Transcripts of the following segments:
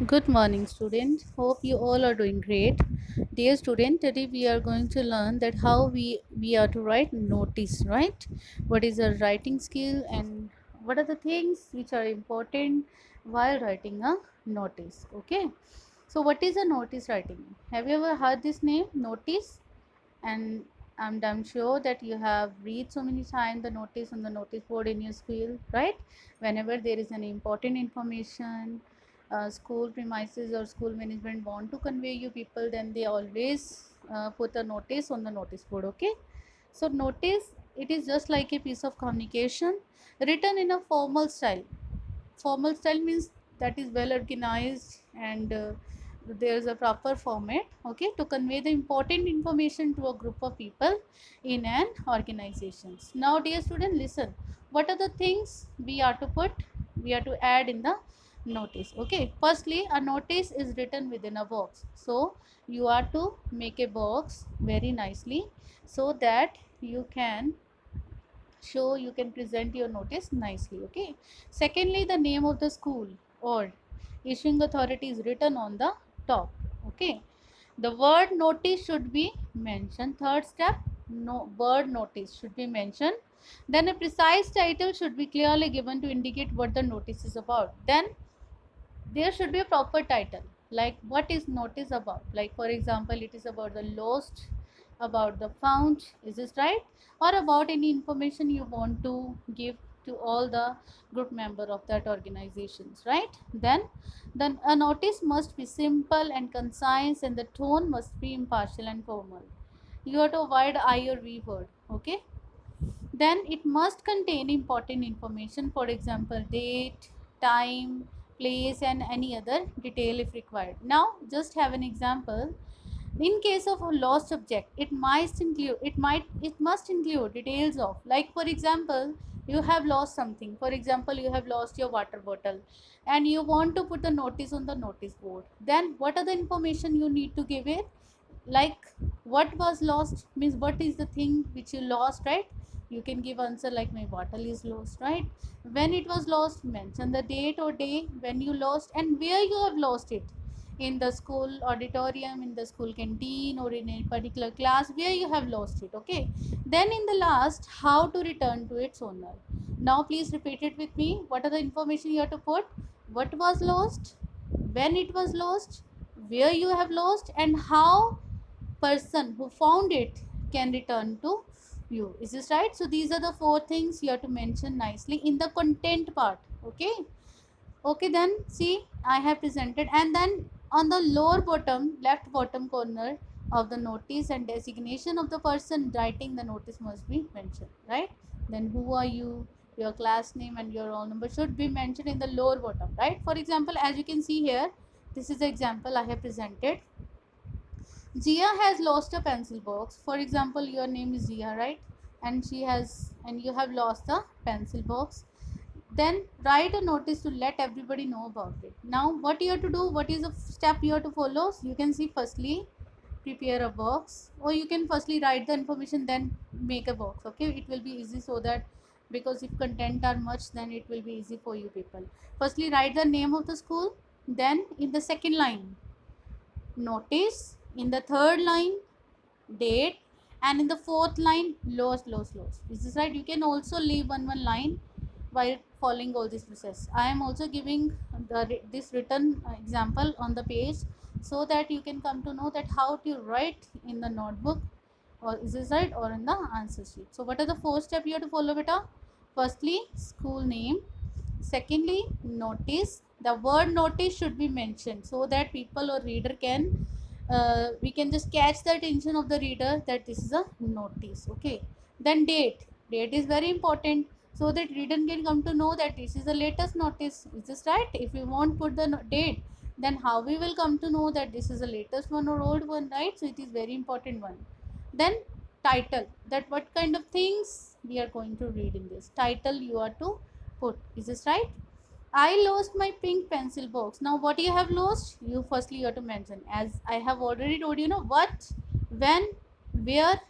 Good morning, students. Hope you all are doing great. Dear student, today we are going to learn that how we are to write notice, right? What is a writing skill and what are the things which are important while writing a notice, okay? So what is a notice writing? Have you ever heard this name, notice? And I'm sure that you have read so many times the notice on the notice board in your school, right? Whenever there is an important information, school premises or school management want to convey you people, then they always put a notice on the notice board, okay? So notice, it is just like a piece of communication written in a formal style. Formal style means that is well organized and there's a proper format, okay, to convey the important information to a group of people in an organizations. Now dear student, listen, what are the things we are to add in the notice, okay? Firstly, a notice is written within a box, so you are to make a box very nicely so that you can present your notice nicely, okay? Secondly, the name of the school or issuing authority is written on the top, okay? The word notice should be mentioned. Third step, no word notice should be mentioned. Then a precise title should be clearly given to indicate what the notice is about. Then there should be a proper title, like what is notice about, like for example it is about the lost, about the found, is this right, or about any information you want to give to all the group member of that organizations, right? Then a notice must be simple and concise and the tone must be impartial and formal. You have to avoid I or we word, okay? Then it must contain important information, for example date, time, place and any other detail if required. Now just have an example. In case of a lost object, it must include details of, like for example you have lost something, for example you have lost your water bottle and you want to put the notice on the notice board. Then what are the information you need to give it, like what was lost means what is the thing which you lost, right? You can give answer like my bottle is lost, right? When it was lost, mention the date or day when you lost and where you have lost it, in the school auditorium, in the school canteen, or in a particular class where you have lost it, okay? Then in the last, how to return to its owner. Now please repeat it with me. What are the information you have to put? What was lost, when it was lost, where you have lost, and how person who found it can return to you. Is this right? So these are the four things you have to mention nicely in the content part, okay? Okay, then see, I have presented, and then on the lower bottom, left bottom corner of the notice and designation of the person writing the notice must be mentioned, right? Then who are you, your class name and your roll number should be mentioned in the lower bottom, right? For example, as you can see here, this is the example I have presented. Jia has lost a pencil box. For example, your name is Jia, right? And you have lost the pencil box. Then write a notice to let everybody know about it. Now what you have to do, what is the step you have to follow? So you can see, firstly prepare a box, or you can firstly write the information then make a box, okay? It will be easy, so that because if content are much then it will be easy for you people. Firstly write the name of the school, then in the second line notice, in the third line date, and in the fourth line lost. Is this right? You can also leave one line while following all this process. I am also giving this written example on the page so that you can come to know that how to write in the notebook, or is this right, or in the answer sheet. So what are the four steps you have to follow, beta? Firstly, school name. Secondly, notice. The word notice should be mentioned so that people or reader can we can just catch the attention of the reader that this is a notice, okay? Then date is very important so that reader can come to know that this is the latest notice. Is this right? If you won't put the date, then how we will come to know that this is the latest one or old one, right? So it is very important one. Then title, that what kind of things we are going to read in this title you are to put. Is this right? I lost my pink pencil box. Now what you have lost, you firstly you have to mention, as I have already told you know what, when, where.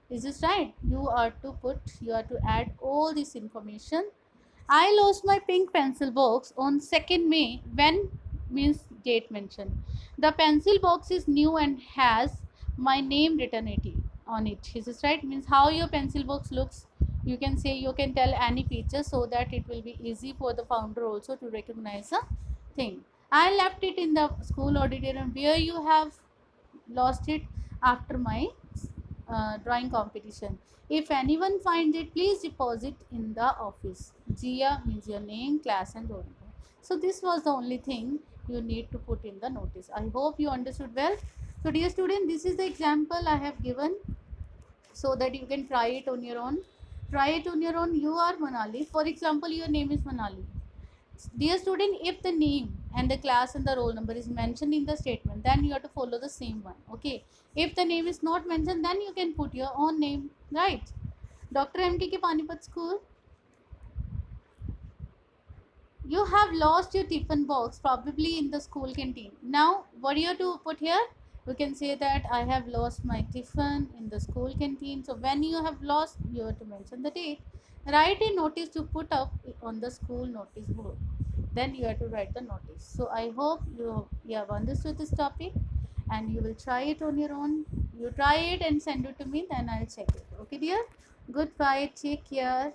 Is this right? You are to add all this information. I lost my pink pencil box on 2nd May. When means date mentioned. The pencil box is new and has my name written on it. Is this right? Means how your pencil box looks. You can say, you can tell any feature so that it will be easy for the founder also to recognize a thing. I left it in the school auditorium. Where you have lost it? After my drawing competition. If anyone finds it, please deposit in the office. Jia means your name, class and roll number. So this was the only thing you need to put in the notice. I hope you understood well. So dear student, this is the example I have given so that you can try it on your own. Try it on your own. You are Manali. For example, your name is Manali. Dear student, if the name and the class and the roll number is mentioned in the statement, then you have to follow the same one. Okay. If the name is not mentioned, then you can put your own name. Right. Dr. MKK Panipat School. You have lost your tiffin box probably in the school canteen. Now, what do you have to put here? You can say that I have lost my tiffin in the school canteen. So when you have lost, you have to mention the date. Write a notice to put up on the school notice board. Then you have to write the notice. So I hope you have understood this topic and you will try it on your own. You try it and send it to me, then I'll check it. Okay, dear? Goodbye. Take care.